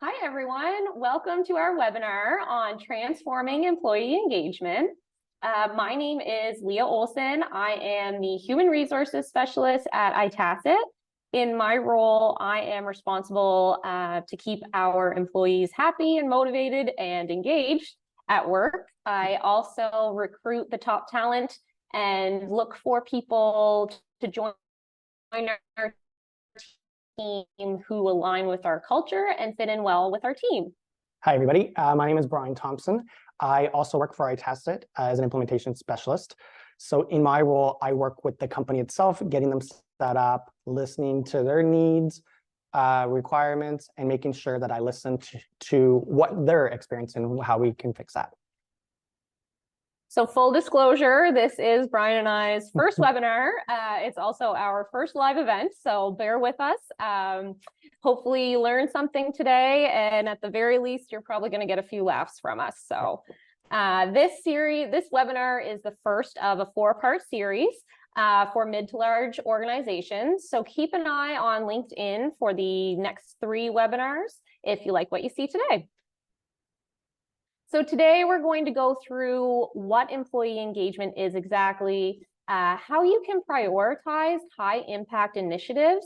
Hi, everyone. Welcome to our webinar on transforming employee engagement. My name is Leah Olsen. I am the Human Resources Specialist at iTacit. In my role, I am responsible to keep our employees happy and motivated and engaged at work. I also recruit the top talent and look for people to join our team who align with our culture and fit in well with our team. Hi, everybody. My name is Brian Thompson. I also work for iTacit as an implementation specialist. So in my role, I work with the company itself, getting them set up, listening to their needs, requirements, and making sure that I listen to what they're experiencing and how we can fix that. So full disclosure, this is Brian and I's first webinar. It's also our first live event, so bear with us. Hopefully you learned something today, and at the very least, you're probably going to get a few laughs from us. So this webinar is the first of a 4-part series for mid to large organizations. So keep an eye on LinkedIn for the next 3 webinars if you like what you see today. So today we're going to go through what employee engagement is exactly, how you can prioritize high impact initiatives,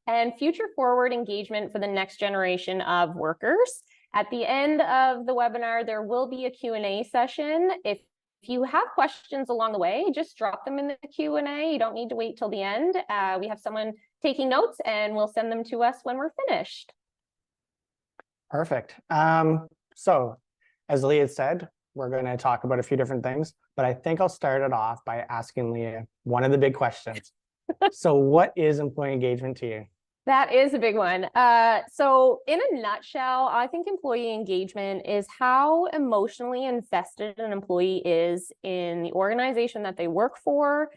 and future forward engagement for the next generation of workers. At the end of the webinar, there will be a Q&A session. If you have questions along the way, just drop them in the Q&A. You don't need to wait till the end. We have someone taking notes and we'll send them to us when we're finished. Perfect. So as Leah said, we're going to talk about a few different things, but I think I'll start it off by asking Leah one of the big questions. So what is employee engagement to you? That is a big one. So in a nutshell, I think employee engagement is how emotionally invested an employee is in the organization that they work for,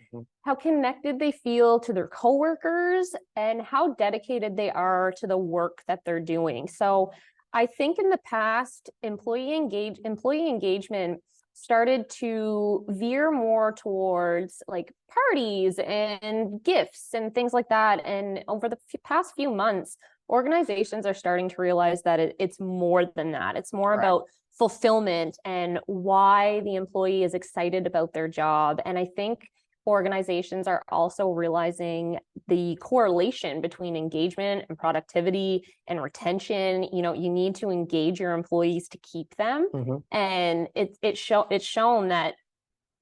how connected they feel to their coworkers, and how dedicated they are to the work that they're doing. So I think in the past, employee engagement started to veer more towards like parties and gifts and things like that. And over the past few months, organizations are starting to realize that it's more than that. It's more about fulfillment and why the employee is excited about their job. And I think organizations are also realizing the correlation between engagement and productivity and retention. You know, you need to engage your employees to keep them. And it's shown that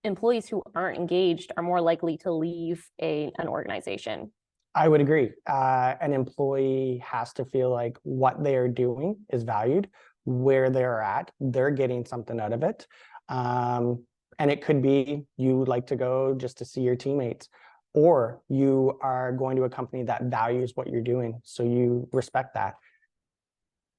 employees who aren't engaged are more likely to leave an organization. I would agree. An employee has to feel like what they are doing is valued, where they're at, they're getting something out of it. And it could be you like to go just to see your teammates, or you are going to a company that values what you're doing, so you respect that.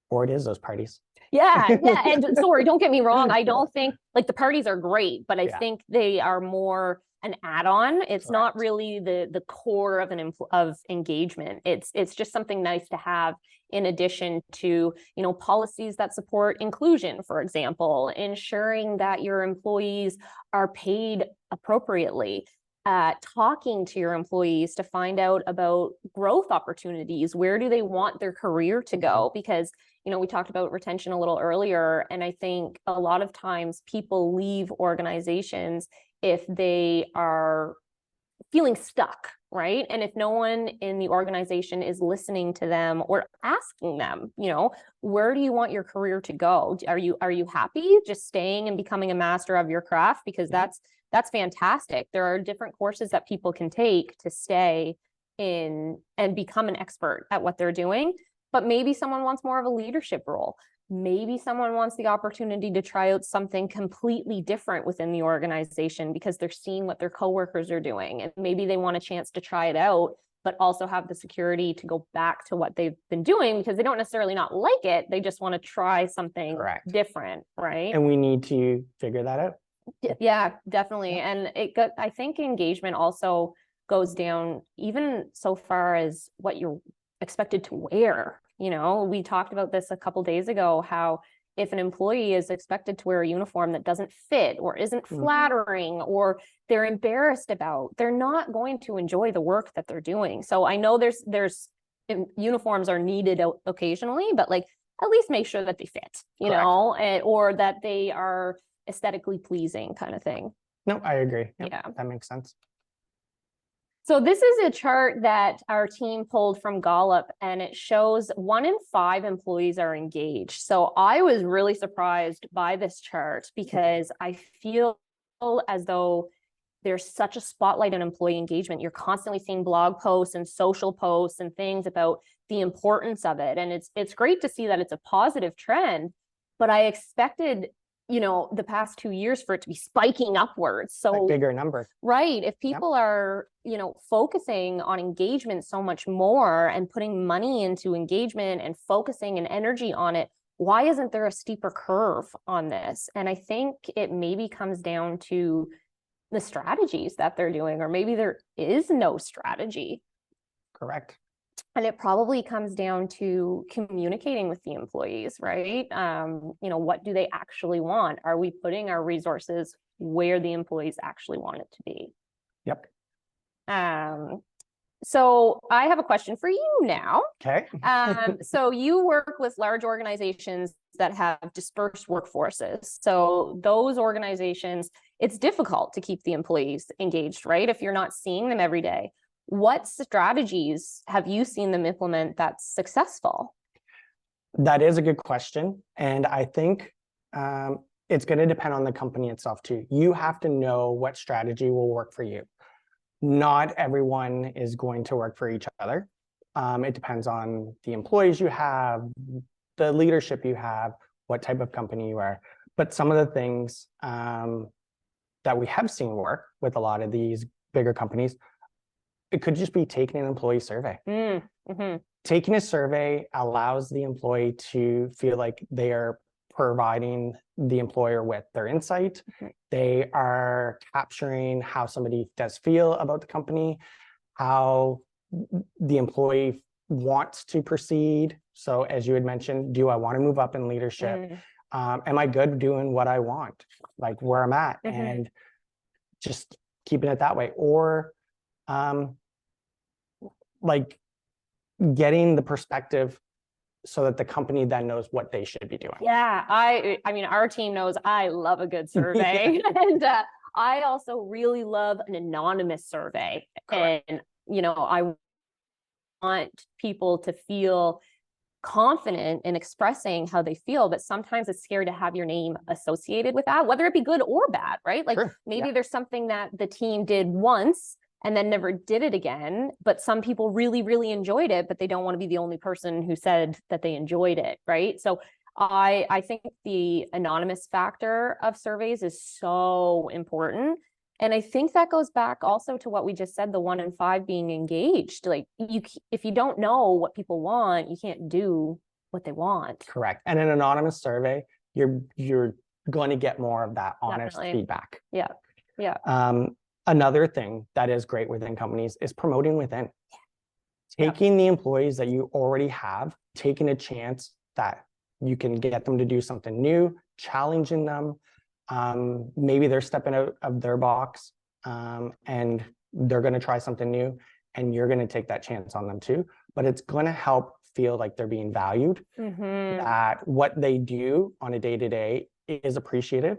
Or it is those parties. Yeah. And sorry, don't get me wrong. I don't think like the parties are great, but I think they are more an add-on. It's not really the core of of engagement. It's just something nice to have in addition to, you know, policies that support inclusion, for example, ensuring that your employees are paid appropriately, talking to your employees to find out about growth opportunities. Where do they want their career to go? Because, you know, we talked about retention a little earlier, and I think a lot of times people leave organizations if they are feeling stuck, right? And if no one in the organization is listening to them or asking them, you know, where do you want your career to go? Are you happy just staying and becoming a master of your craft? Because that's fantastic. There are different courses that people can take to stay in and become an expert at what they're doing. But maybe someone wants more of a leadership role. Maybe someone wants the opportunity to try out something completely different within the organization because they're seeing what their coworkers are doing. And maybe they want a chance to try it out, but also have the security to go back to what they've been doing because they don't necessarily not like it. They just want to try something different, right? And we need to figure that out. Yeah, definitely. And I think engagement also goes down even so far as what you're expected to wear. You know, we talked about this a couple days ago, how if an employee is expected to wear a uniform that doesn't fit or isn't flattering or they're embarrassed about, they're not going to enjoy the work that they're doing. So I know there's uniforms are needed occasionally, but like at least make sure that they fit, you Correct. know, or that they are aesthetically pleasing kind of thing. No, I agree. Yep, Yeah. that makes sense. So this is a chart that our team pulled from Gallup, and it shows 1 in 5 employees are engaged. So I was really surprised by this chart because I feel as though there's such a spotlight on employee engagement. You're constantly seeing blog posts and social posts and things about the importance of it. And it's great to see that it's a positive trend, but I expected, you know, the past 2 years for it to be spiking upwards. So A bigger number. right, if people are, you know, focusing on engagement so much more and putting money into engagement and focusing and energy on it, why isn't there a steeper curve on this? And I think it maybe comes down to the strategies that they're doing, or maybe there is no strategy. Correct. And it probably comes down to communicating with the employees, right? You know, what do they actually want? Are we putting our resources where the employees actually want it to be? Yep. So I have a question for you now. Okay. So you work with large organizations that have dispersed workforces. So those organizations, it's difficult to keep the employees engaged, right? If you're not seeing them every day. What strategies have you seen them implement that's successful? That is a good question. And I think it's going to depend on the company itself too. You have to know what strategy will work for you. Not everyone is going to work for each other. It depends on the employees you have, the leadership you have, what type of company you are. But some of the things that we have seen work with a lot of these bigger companies, it could just be taking an employee survey. Mm-hmm. Taking a survey allows the employee to feel like they are providing the employer with their insight. Mm-hmm. They are capturing how somebody does feel about the company, how the employee wants to proceed. So as you had mentioned, do I want to move up in leadership? Am I good doing what I want, like where I'm at? Mm-hmm. And just keeping it that way. Or like getting the perspective so that the company then knows what they should be doing. Yeah, I mean, our team knows I love a good survey. And I also really love an anonymous survey. Correct. And, you know, I want people to feel confident in expressing how they feel, but sometimes it's scary to have your name associated with that, whether it be good or bad, right? Like maybe there's something that the team did once and then never did it again, but some people really, really enjoyed it, but they don't want to be the only person who said that they enjoyed it, right? So I think the anonymous factor of surveys is so important. And I think that goes back also to what we just said, the 1 in 5 being engaged. Like if you don't know what people want, you can't do what they want. Correct. And an anonymous survey, you're going to get more of that honest feedback. Yeah. Yeah. Another thing that is great within companies is promoting within. Taking the employees that you already have, taking a chance that you can get them to do something new, challenging them. Maybe they're stepping out of their box and they're going to try something new, and you're going to take that chance on them too. But it's going to help feel like they're being valued, that what they do on a day-to-day is appreciative.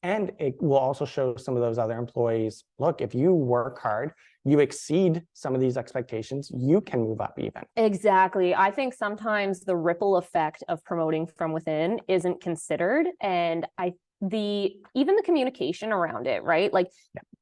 And it will also show some of those other employees, look, if you work hard, you exceed some of these expectations, you can move up even. Exactly. I think sometimes the ripple effect of promoting from within isn't considered. And even the communication around it, right? Like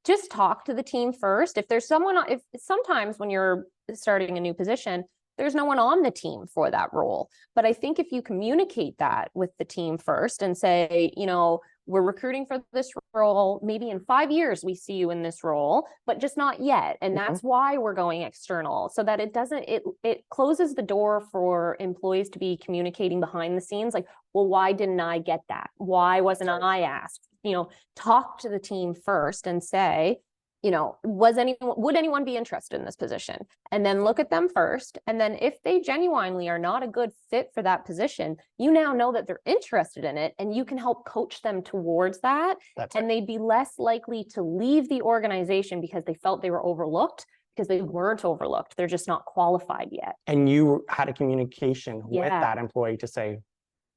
just talk to the team first. If there's someone, if sometimes when you're starting a new position, there's no one on the team for that role. But I think if you communicate that with the team first and say, you know, we're recruiting for this role, maybe in 5 years we see you in this role, but just not yet. And that's why we're going external, so that it closes the door for employees to be communicating behind the scenes. Like, well, why didn't I get that? Why wasn't I asked? You know, talk to the team first and say, you know, would anyone be interested in this position? And then look at them first. And then if they genuinely are not a good fit for that position, you now know that they're interested in it, and you can help coach them towards that. And they'd be less likely to leave the organization because they felt they were overlooked, because they weren't overlooked. They're just not qualified yet. And you had a communication with that employee to say,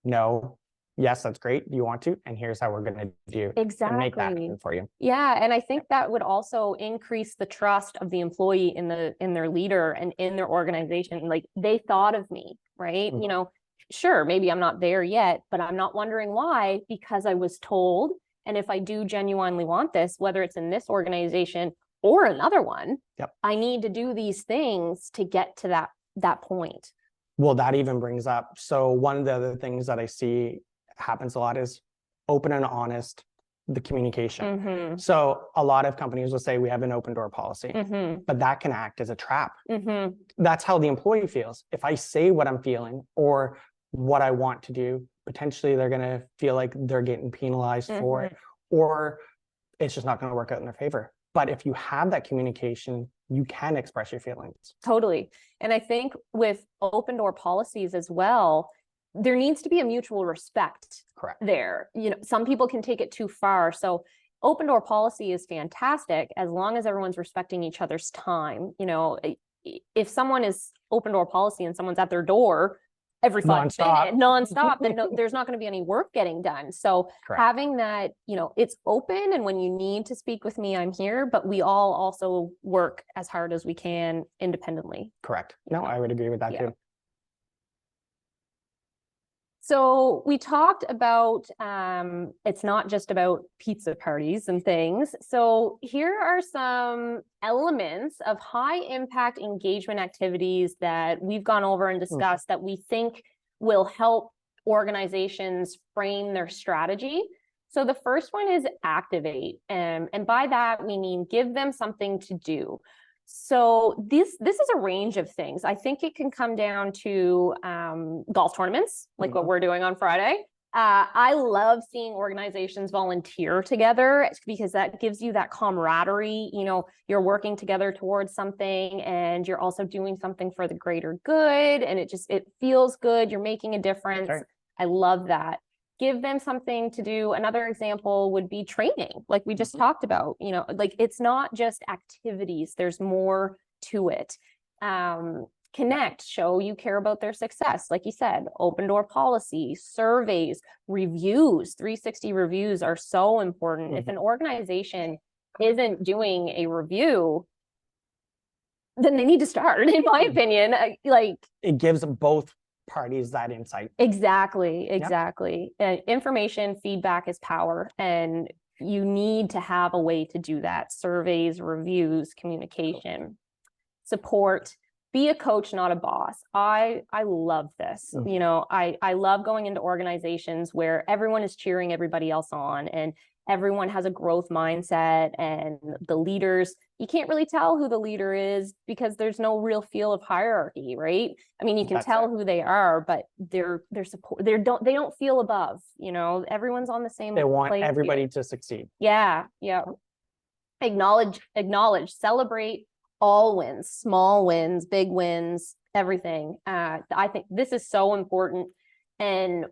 no, yes, that's great. Do you want to? And here's how we're going to do and make that Exactly. happen for you. Yeah, and I think that would also increase the trust of the employee in their leader and in their organization. Like, they thought of me, right? Mhm. You know, sure, maybe I'm not there yet, but I'm not wondering why, because I was told. And if I do genuinely want this, whether it's in this organization or another one, Yep. I need to do these things to get to that point. Well, that even brings up, so one of the other things that I see happens a lot is open and honest, the communication. Mm-hmm. So a lot of companies will say we have an open door policy, Mm-hmm. but that can act as a trap. Mm-hmm. That's how the employee feels. If I say what I'm feeling or what I want to do, potentially they're going to feel like they're getting penalized for it, or it's just not going to work out in their favor. But if you have that communication, you can express your feelings. Totally. And I think with open door policies as well, there needs to be a mutual respect. Correct. There. You know, some people can take it too far. So open door policy is fantastic as long as everyone's respecting each other's time. You know, if someone is open door policy and someone's at their door every 5 minutes, nonstop, then there's not going to be any work getting done. So Correct. Having that, you know, it's open, and when you need to speak with me, I'm here, but we all also work as hard as we can independently. Correct. No, I would agree with that too. So we talked about, it's not just about pizza parties and things. So here are some elements of high impact engagement activities that we've gone over and discussed that we think will help organizations frame their strategy. So the first one is activate. And by that, we mean give them something to do. So this is a range of things. I think it can come down to golf tournaments, like what we're doing on Friday. I love seeing organizations volunteer together because that gives you that camaraderie. You know, you're working together towards something, and you're also doing something for the greater good, and it feels good. You're making a difference. Right. I love that. Give them something to do. Another example would be training, like we just talked about. You know, like, it's not just activities, there's more to it. Connect, show you care about their success. Like you said, open door policy, surveys, reviews, 360 reviews are so important. If an organization isn't doing a review, then they need to start, in my opinion. Like, it gives both parties that insight. Exactly. Information feedback is power, and you need to have a way to do that. Surveys, reviews, communication, support. Be a coach, not a boss. I love this. You know, I love going into organizations where everyone is cheering everybody else on, and everyone has a growth mindset, and the leaders, you can't really tell who the leader is because there's no real feel of hierarchy, right? I mean, you can tell who they are, but they're support, they don't feel above, you know, everyone's on the same. They want everybody to succeed. Yeah. Acknowledge, celebrate all wins, small wins, big wins, everything. I think this is so important. And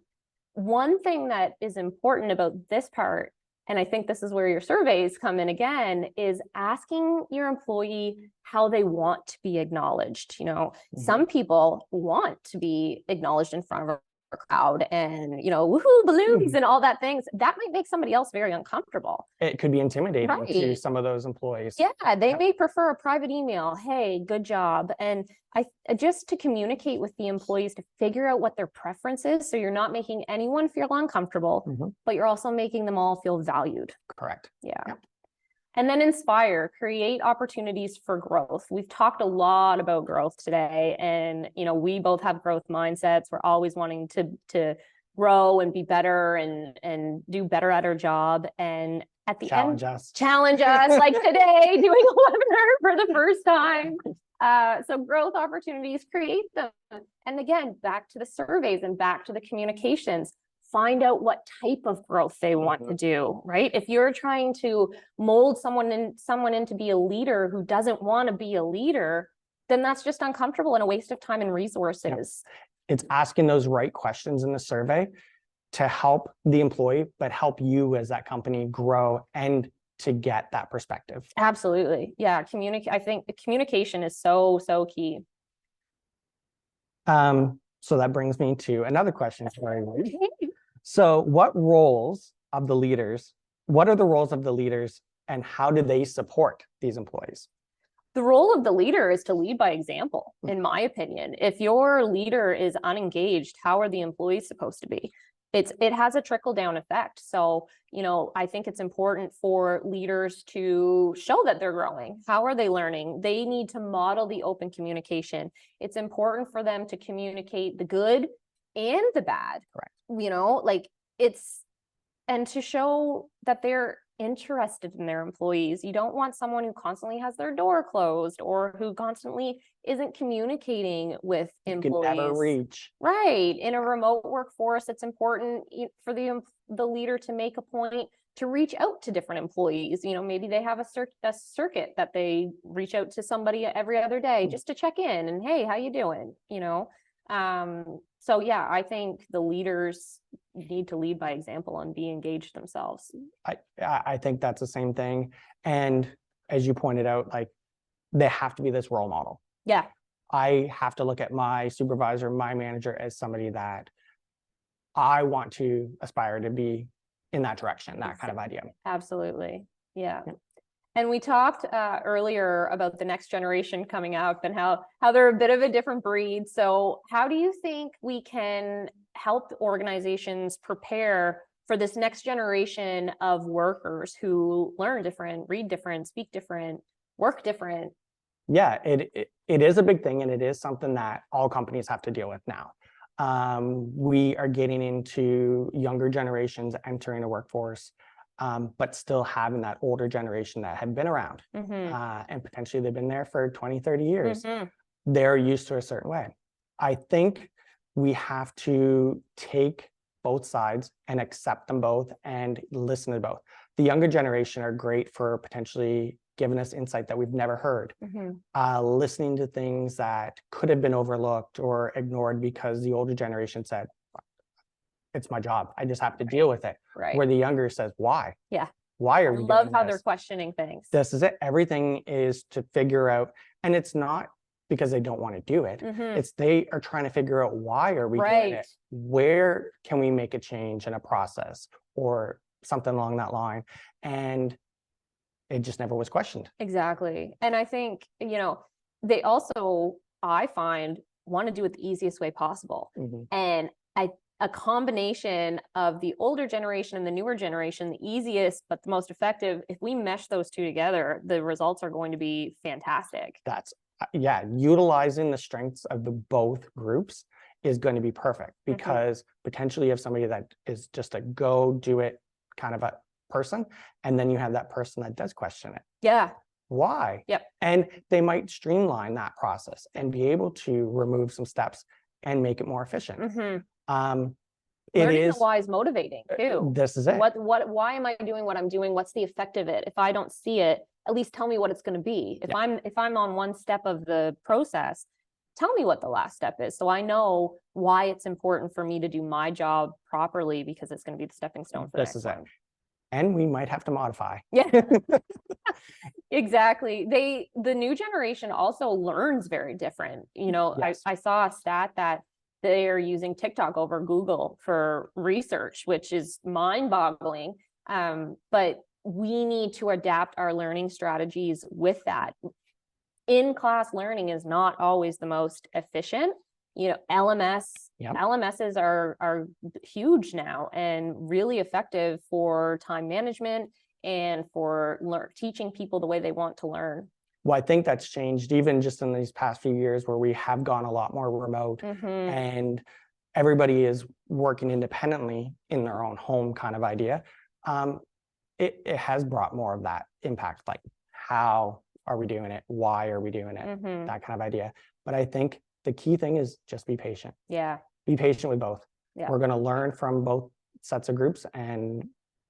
one thing that is important about this part, and I think this is where your surveys come in again, is asking your employee how they want to be acknowledged. You know, some people want to be acknowledged in front of a crowd and, you know, woohoo, balloons and all that things. That might make somebody else very uncomfortable. It could be intimidating to some of those employees. Yeah, they may prefer a private email. Hey, good job. And just to communicate with the employees to figure out what their preference is, so you're not making anyone feel uncomfortable, but you're also making them all feel valued. Correct. Yeah. And then inspire, create opportunities for growth. We've talked a lot about growth today, and, you know, we both have growth mindsets. We're always wanting to grow and be better and do better at our job. And at the challenge end, us, like today, doing a webinar for the first time. So growth opportunities, create them. And again, back to the surveys and back to the communications. Find out what type of growth they want to do, right? If you're trying to mold someone in to be a leader who doesn't want to be a leader, then that's just uncomfortable and a waste of time and resources. It's asking those right questions in the survey to help the employee, but help you as that company grow and to get that perspective. Absolutely. Yeah. I think the communication is so key. So that brings me to another question for you. So what are the roles of the leaders and how do they support these employees? The role of the leader is to lead by example, in my opinion. If your leader is unengaged, how are the employees supposed to be? It has a trickle-down effect. So, I think it's important for leaders to show that they're growing. How are they learning? They need to model the open communication. It's important for them to communicate the good and the bad. Correct. And to show that they're interested in their employees. You don't want someone who constantly has their door closed or who constantly isn't communicating with employees. You can never reach. Right. In a remote workforce, it's important for the leader to make a point to reach out to different employees. Maybe they have a circuit that they reach out to somebody every other day just to check in and, hey, how you doing? So yeah, I think the leaders need to lead by example and be engaged themselves. I think that's the same thing. And as you pointed out, like, they have to be this role model. Yeah. I have to look at my supervisor, my manager, as somebody that I want to aspire to be in that direction, that kind of idea. Absolutely. Yeah. And we talked earlier about the next generation coming up and how they're a bit of a different breed. So how do you think we can help organizations prepare for this next generation of workers who learn different, read different, speak different, work different? Yeah, it is a big thing, and it is something that all companies have to deal with now. We are getting into younger generations entering a workforce, but still having that older generation that have been around, and potentially they've been there for 20, 30 years. They're used to a certain way. I think we have to take both sides and accept them both and listen to both. The younger generation are great for potentially giving us insight that we've never heard, listening to things that could have been overlooked or ignored because the older generation said, it's my job, I just have to deal with it. Right. Where the younger says, why? Yeah. Why are we doing love how this? they're questioning things. This is it. Everything is to figure out, and it's not because they don't want to do it. It's they are trying to figure out, why are we doing it? Where can we make a change in a process or something along that line? And it just never was questioned. Exactly. And I think, they also, I find, want to do it the easiest way possible. And a combination of the older generation and the newer generation, the easiest but the most effective, if we mesh those two together, the results are going to be fantastic. That's, yeah, utilizing the strengths of the both groups is going to be perfect, because potentially you have somebody that is just a go do it kind of a person, and then you have that person that does question it. Yeah. Why? Yep. And they might streamline that process and be able to remove some steps and make it more efficient. Learning the why is motivating too. This is it. Why am I doing what I'm doing? What's the effect of it? If I don't see it, at least tell me what it's going to be. If I'm on one step of the process, tell me what the last step is, so I know why it's important for me to do my job properly, because it's going to be the stepping stone for the next one. And we might have to modify. Yeah. Exactly. The new generation also learns very different. I saw a stat that they are using TikTok over Google for research, which is mind-boggling. But we need to adapt our learning strategies with that. In-class learning is not always the most efficient. LMSs are huge now and really effective for time management and for teaching people the way they want to learn. Well, I think that's changed even just in these past few years, where we have gone a lot more remote and everybody is working independently in their own home kind of idea. It has brought more of that impact, like how are we doing it? Why are we doing it? That kind of idea. But I think the key thing is just be patient. Yeah. Be patient with both. Yeah. We're going to learn from both sets of groups and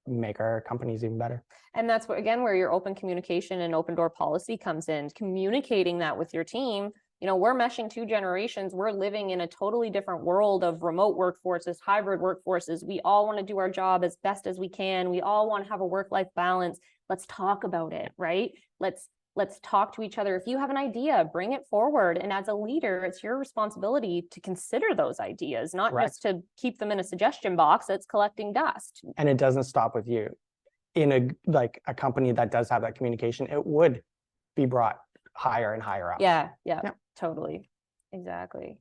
make our companies even better. And that's where your open communication and open door policy comes in. Communicating that with your team. We're meshing two generations. We're living in a totally different world of remote workforces, hybrid workforces. We all want to do our job as best as we can. We all want to have a work-life balance. Let's talk about it, right? Let's let's talk to each other. If you have an idea, bring it forward. And as a leader, it's your responsibility to consider those ideas, not just to keep them in a suggestion box that's collecting dust. And it doesn't stop with you. In a company that does have that communication, it would be brought higher and higher up. Yeah, totally. Exactly.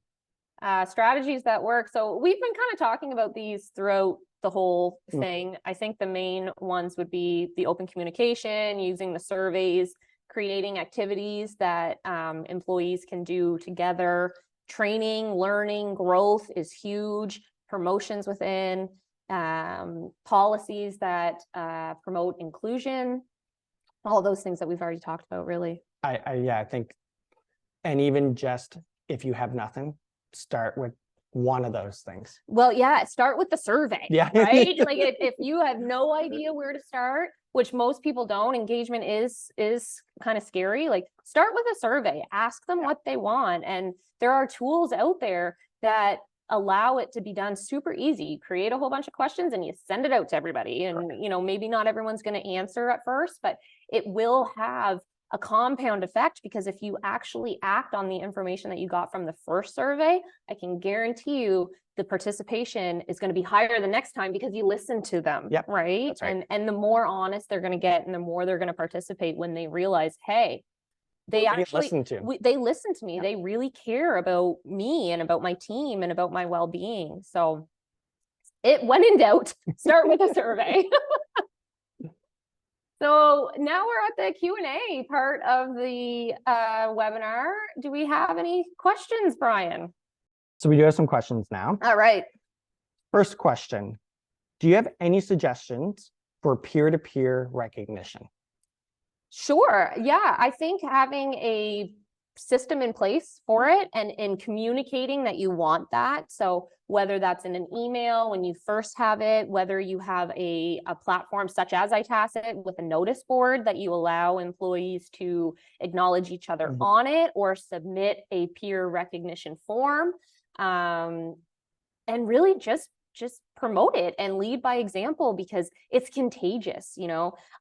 Strategies that work. So we've been kind of talking about these throughout the whole thing. I think the main ones would be the open communication, using the surveys, creating activities that employees can do together. Training, learning, growth is huge. Promotions within, policies that promote inclusion, all those things that we've already talked about, really. I think, and even just if you have nothing, start with one of those things. Well, yeah, start with the survey, right? Like if you have no idea where to start, which most people don't, engagement is kind of scary. Like start with a survey, ask them what they want. And there are tools out there that allow it to be done super easy. You create a whole bunch of questions and you send it out to everybody. And, maybe not everyone's going to answer at first, but it will have a compound effect, because if you actually act on the information that you got from the first survey, I can guarantee you the participation is going to be higher the next time because you listen to them, right? That's right. And the more honest they're going to get and the more they're going to participate when they realize, hey, they listen to me. They really care about me and about my team and about my well-being. So when in doubt, start with a survey. So now we're at the Q&A part of the webinar. Do we have any questions, Brian? So we do have some questions now. All right. First question, do you have any suggestions for peer-to-peer recognition? Sure. Yeah, I think having a system in place for it and in communicating that you want that. So whether that's in an email when you first have it, whether you have a platform such as iTacit with a notice board that you allow employees to acknowledge each other on it, or submit a peer recognition form, and really just promote it and lead by example, because it's contagious.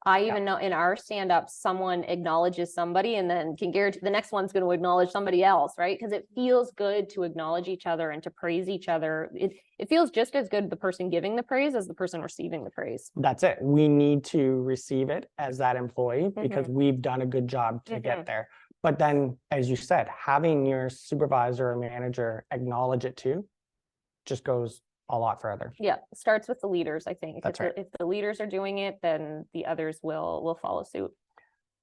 I even know in our stand-up, someone acknowledges somebody and then can guarantee the next one's going to acknowledge somebody else, right? Because it feels good to acknowledge each other and to praise each other. It feels just as good the person giving the praise as the person receiving the praise. That's it. We need to receive it as that employee because we've done a good job to get there. But then, as you said, having your supervisor or manager acknowledge it too just goes a lot further. Yeah, it starts with the leaders, I think. That's right. If the leaders are doing it, then the others will follow suit.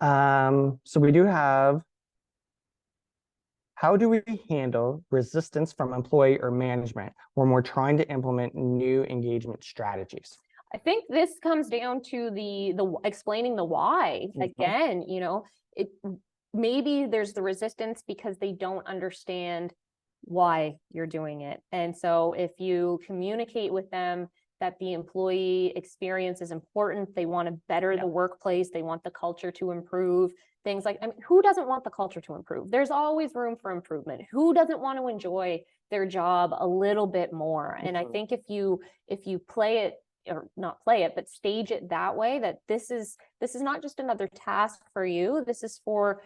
So we do have, how do we handle resistance from employee or management when we're trying to implement new engagement strategies? I think this comes down to the explaining the why. Again, maybe there's the resistance because they don't understand why you're doing it. And so if you communicate with them that the employee experience is important, they want to better the workplace, they want the culture to improve, things like, who doesn't want the culture to improve? There's always room for improvement. Who doesn't want to enjoy their job a little bit more? And I think if you play it, or not play it, but stage it that way, that this is not just another task for you, this is for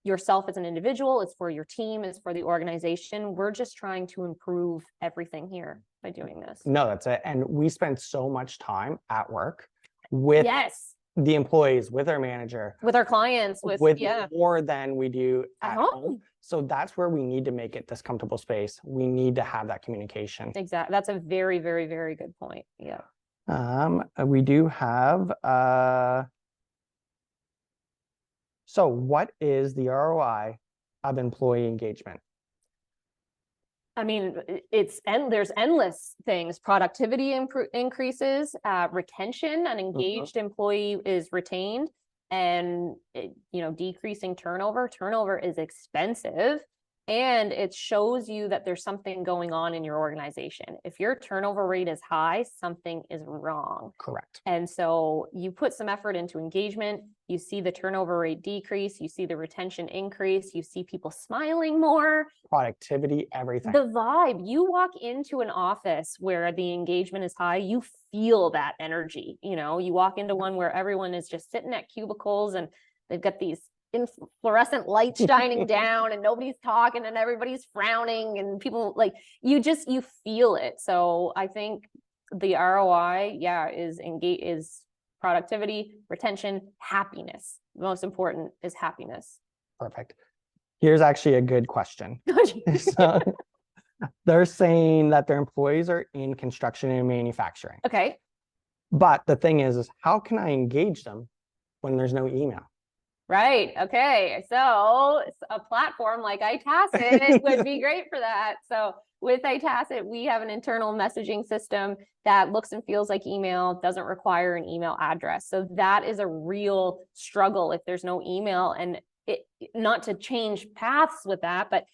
yourself as an individual, it's for your team, it's for the organization. We're just trying to improve everything here by doing this. No, that's it. And we spend so much time at work with the employees, with our manager, with our clients, with more than we do at home. So that's where we need to make it this comfortable space. We need to have that communication. Exactly. That's a very, very, very good point. Yeah. We do have so what is the ROI of employee engagement? I mean, there's endless things. Productivity increases, retention, an engaged employee is retained, and decreasing turnover. Turnover is expensive, and it shows you that there's something going on in your organization. If your turnover rate is high, something is wrong. Correct. And so you put some effort into engagement, you see the turnover rate decrease, you see the retention increase, you see people smiling more. Productivity, everything. The vibe, you walk into an office where the engagement is high, you feel that energy. You walk into one where everyone is just sitting at cubicles and they've got these in fluorescent lights shining down and nobody's talking and everybody's frowning and people like, you feel it. So I think the ROI, is productivity, retention, happiness. The most important is happiness. Perfect. Here's actually a good question. So, they're saying that their employees are in construction and manufacturing. Okay. But the thing is how can I engage them when there's no email? Right. Okay. So a platform like iTacit would be great for that. So with iTacit, we have an internal messaging system that looks and feels like email, doesn't require an email address. So that is a real struggle if there's no email, and not to change paths with that, but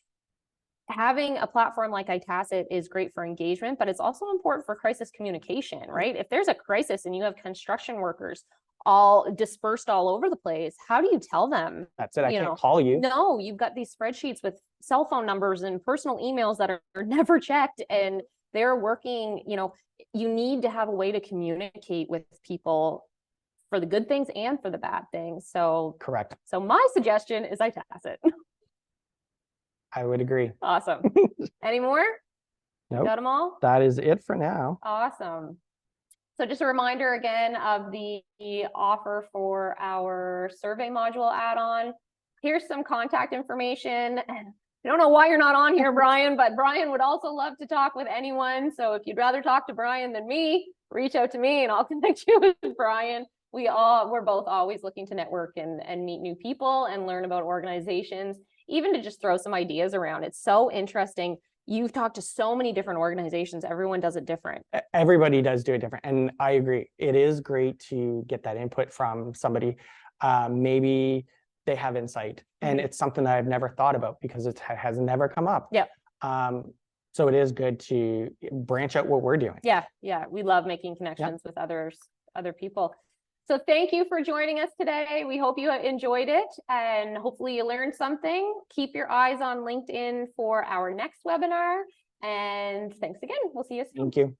having a platform like iTacit is great for engagement, but it's also important for crisis communication, right? If there's a crisis and you have construction workers all dispersed all over the place, how do you tell them? That's it. I can't call you. No, you've got these spreadsheets with cell phone numbers and personal emails that are never checked, and they're working, you need to have a way to communicate with people for the good things and for the bad things. So correct. So my suggestion is iTacit. I would agree. Awesome. Any more? Nope. Got them all? That is it for now. Awesome. So just a reminder again of the offer for our survey module add-on. Here's some contact information. I don't know why you're not on here, Brian, but Brian would also love to talk with anyone. So if you'd rather talk to Brian than me, reach out to me and I'll connect you with Brian. We're both always looking to network and meet new people and learn about organizations, even to just throw some ideas around. It's so interesting. You've talked to so many different organizations. Everyone does it different. Everybody does do it different. And I agree. It is great to get that input from somebody. Maybe they have insight and it's something that I've never thought about because it has never come up. Yeah. So it is good to branch out what we're doing. Yeah. Yeah. We love making connections with other people. So thank you for joining us today. We hope you enjoyed it and hopefully you learned something. Keep your eyes on LinkedIn for our next webinar. And thanks again. We'll see you soon. Thank you.